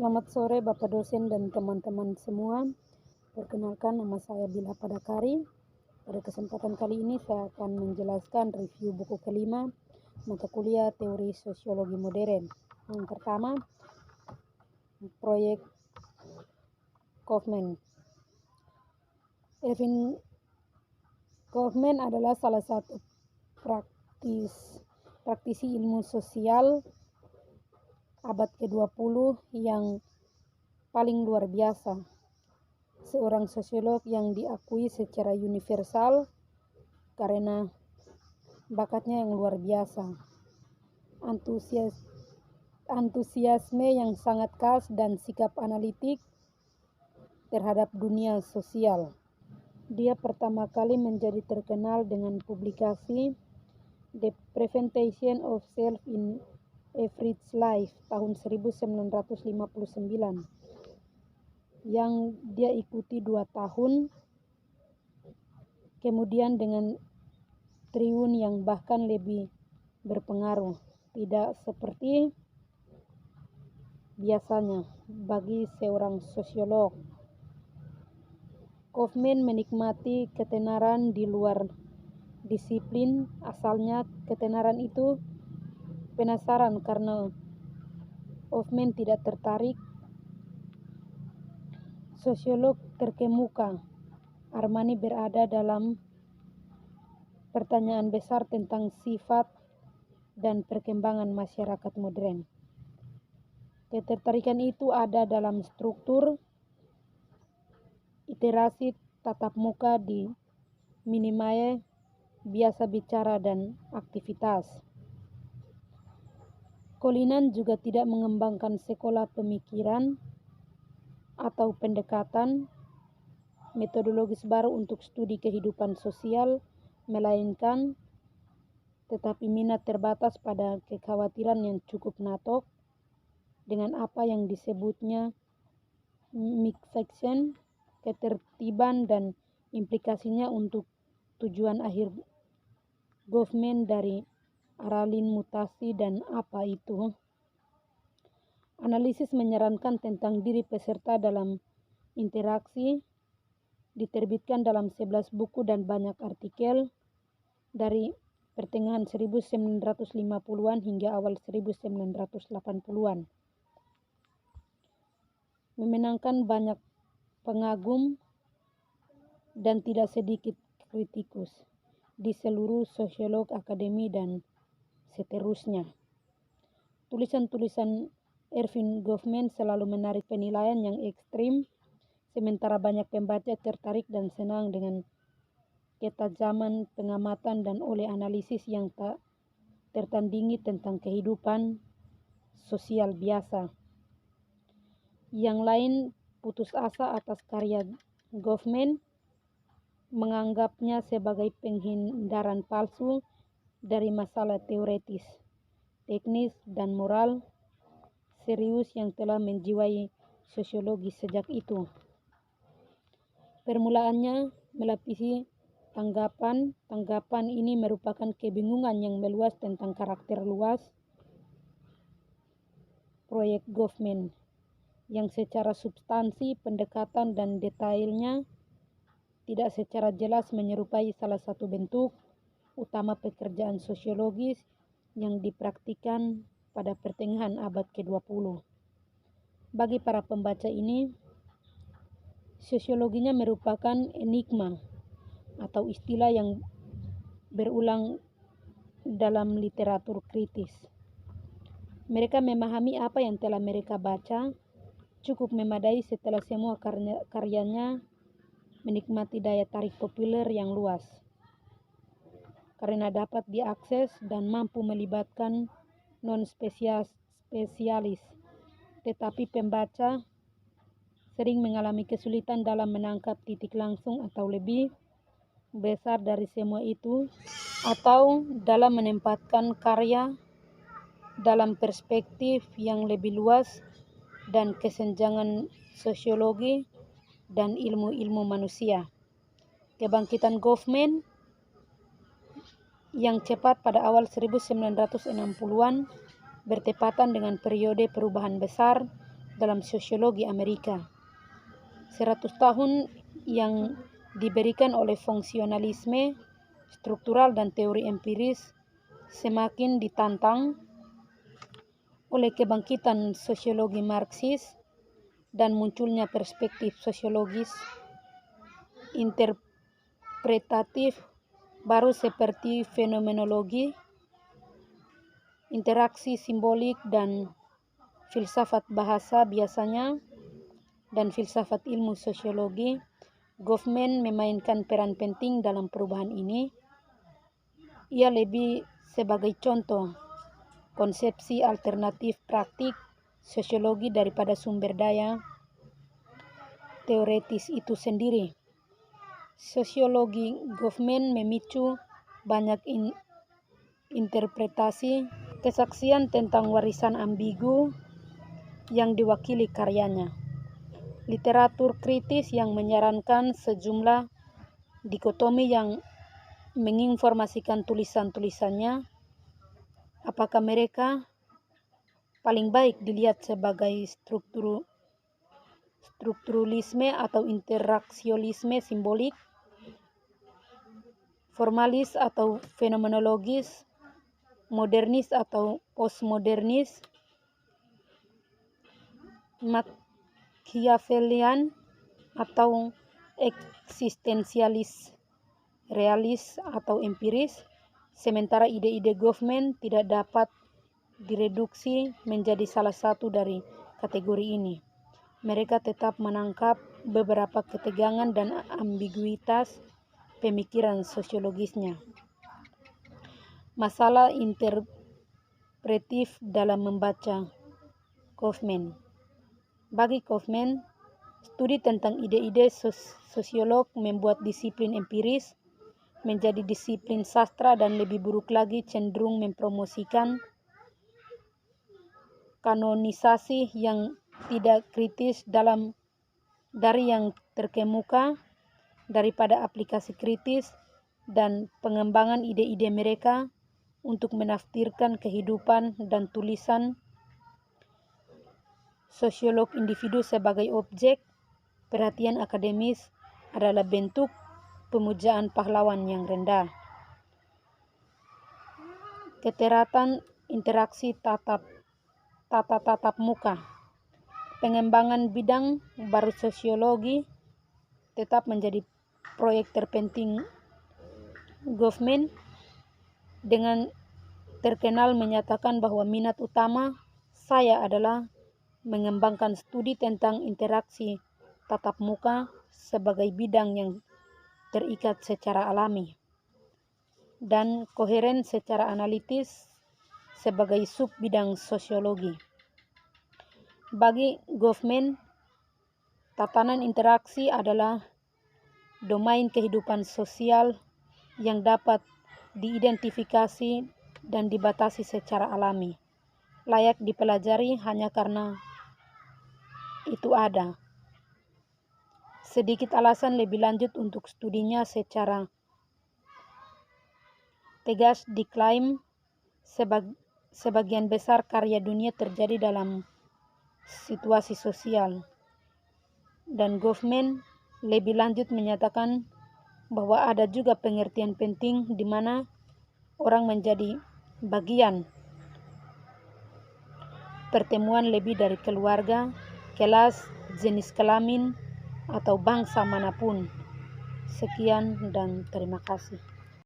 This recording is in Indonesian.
Selamat sore Bapak dosen dan teman-teman semua. Perkenalkan, nama saya Bilha Padakari. Pada kesempatan kali ini saya akan menjelaskan review buku kelima, mata kuliah Teori Sosiologi Modern. Yang pertama, proyek Kaufman. Erving Kaufman adalah salah satu praktisi ilmu sosial abad ke-20 yang paling luar biasa. Seorang sosiolog yang diakui secara universal karena bakatnya yang luar biasa, antusiasme yang sangat khas dan sikap analitik terhadap dunia sosial. Dia pertama kali menjadi terkenal dengan publikasi The Presentation of Self in Average Life tahun 1959 yang dia ikuti 2 tahun kemudian dengan triun yang bahkan lebih berpengaruh, tidak seperti biasanya bagi seorang sosiolog. Kaufman menikmati ketenaran di luar disiplin asalnya. Ketenaran itu penasaran karena Kaufman tidak tertarik. Sosiolog terkemuka Armani berada dalam pertanyaan besar tentang sifat dan perkembangan masyarakat modern. Ketertarikan itu ada dalam struktur, iterasi tatap muka di minimae, biasa bicara dan aktivitas. Kolinan juga tidak mengembangkan sekolah pemikiran atau pendekatan metodologis baru untuk studi kehidupan sosial, melainkan tetapi minat terbatas pada kekhawatiran yang cukup natok dengan apa yang disebutnya mixation, ketertiban dan implikasinya untuk tujuan akhir Kaufman dari Aralin mutasi dan apa itu. Analisis menyarankan tentang diri peserta dalam interaksi, diterbitkan dalam 11 buku dan banyak artikel dari pertengahan 1950-an hingga awal 1980-an. Memenangkan banyak pengagum dan tidak sedikit kritikus di seluruh sosiolog, akademi, dan seterusnya. Tulisan-tulisan Erving Kaufman selalu menarik penilaian yang ekstrim, sementara banyak pembaca tertarik dan senang dengan ketajaman pengamatan dan oleh analisis yang tak tertandingi tentang kehidupan sosial biasa. Yang lain putus asa atas karya Kaufman, menganggapnya sebagai penghindaran palsu dari masalah teoretis, teknis, dan moral serius yang telah menjiwai sosiologi sejak itu. Permulaannya melapisi tanggapan ini merupakan kebingungan yang meluas tentang karakter luas proyek Kaufman yang secara substansi, pendekatan, dan detailnya tidak secara jelas menyerupai salah satu bentuk utama pekerjaan sosiologis yang dipraktikkan pada pertengahan abad ke-20. Bagi para pembaca ini, sosiologinya merupakan enigma atau istilah yang berulang dalam literatur kritis. Mereka memahami apa yang telah mereka baca cukup memadai setelah semua karyanya menikmati daya tarik populer yang luas, karena dapat diakses dan mampu melibatkan non-spesialis, tetapi pembaca sering mengalami kesulitan dalam menangkap titik langsung atau lebih besar dari semua itu, atau dalam menempatkan karya dalam perspektif yang lebih luas dan kesenjangan sosiologi dan ilmu-ilmu manusia. Kebangkitan Kaufman yang cepat pada awal 1960-an bertepatan dengan periode perubahan besar dalam sosiologi Amerika. 100 tahun yang diberikan oleh fungsionalisme struktural dan teori empiris semakin ditantang oleh kebangkitan sosiologi Marxis dan munculnya perspektif sosiologis interpretatif baru seperti fenomenologi, interaksi simbolik, dan filsafat bahasa biasanya, dan filsafat ilmu sosiologi. Goffman memainkan peran penting dalam perubahan ini. Ia lebih sebagai contoh konsepsi alternatif praktik sosiologi daripada sumber daya teoretis itu sendiri. Sosiologi Goffman memicu banyak interpretasi kesaksian tentang warisan ambigu yang diwakili karyanya. Literatur kritis yang menyarankan sejumlah dikotomi yang menginformasikan tulisan-tulisannya, apakah mereka paling baik dilihat sebagai strukturalisme atau interaksionisme simbolik, formalis atau fenomenologis, modernis atau postmodernis, Machiavellian atau eksistensialis, realis atau empiris. Sementara ide-ide Goffman tidak dapat direduksi menjadi salah satu dari kategori ini. Mereka tetap menangkap beberapa ketegangan dan ambiguitas pemikiran sosiologisnya. Masalah interpretif dalam membaca Goffman. Bagi Goffman, studi tentang ide-ide sosiolog membuat disiplin empiris menjadi disiplin sastra dan lebih buruk lagi cenderung mempromosikan kanonisasi yang tidak kritis dari yang terkemuka daripada aplikasi kritis dan pengembangan ide-ide mereka untuk menafsirkan kehidupan dan tulisan sosiolog individu sebagai objek perhatian akademis adalah bentuk pemujaan pahlawan yang rendah. Keteratan interaksi tatap muka. Pengembangan bidang baru sosiologi tetap menjadi proyek terpenting Goffman, dengan terkenal menyatakan bahwa minat utama saya adalah mengembangkan studi tentang interaksi tatap muka sebagai bidang yang terikat secara alami dan koheren secara analitis sebagai sub-bidang sosiologi. Bagi Goffman, tatanan interaksi adalah domain kehidupan sosial yang dapat diidentifikasi dan dibatasi secara alami, layak dipelajari hanya karena itu ada. Sedikit alasan lebih lanjut untuk studinya secara tegas diklaim sebagian besar karya dunia terjadi dalam situasi sosial, dan Goffman lebih lanjut menyatakan bahwa ada juga pengertian penting di mana orang menjadi bagian pertemuan lebih dari keluarga, kelas, jenis kelamin, atau bangsa manapun. Sekian dan terima kasih.